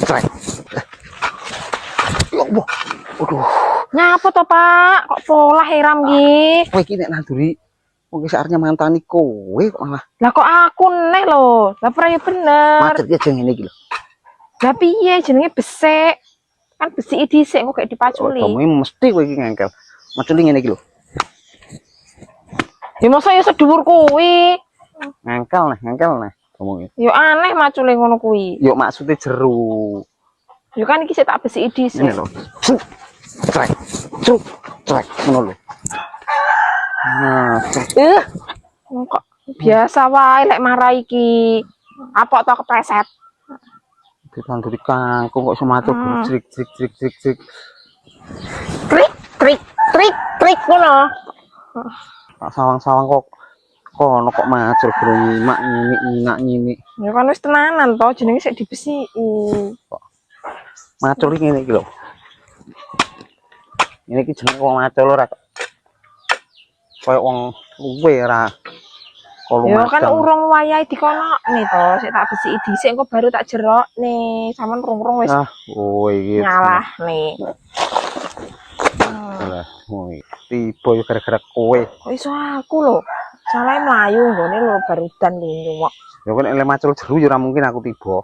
Trek. Ya Allah. Aduh. Nyapa to, Pak? Kok pola heram iki? Kowe iki nek nanduri wong iki arep mantani kowe kok malah. Lah kok aku neh lho. Lah ora ya bener. Macet iki aja ngene iki lho. Lah piye jenenge besek? Kan besiki dhisik kok gak dipaculi. Kamu mesti kowe iki ngengkel. Maculi ngene iki lho. Ya masa ya sedhuwur kuwi. Ngengkel nah ngomongnya. Ya aneh macule ngono kuwi. Yuk maksudnya jeru. Ya kan iki sik tak besiki dhisik. Ini lho. Trek. Trek ngono lho. Nah, Kok biasa wae lek marah iki. Apa to kepleset? ditanduri kangkung kok sematur jrik. Trik ngono. Tak sawang-sawang kok kono kok macul bro nyimak nyini. Ya kan wis tenanan to jenenge sik dibesiki. Macul iki ngene iki lho. Ini iki jenenge wong macul ora koyo wong luwe ora. Ya kan urung wayahe dikonokne to, sik tak besiki dhisik engko baru tak jerokne. Sampeyan rung-rung wis iki nyalahne. Lah, tiba yo gara-gara kowe. Kok iso aku lho. Salahe mlayu nggone lho barudan lho nyuwek. Ya kan elek macul jeru ya ora mungkin aku tiba.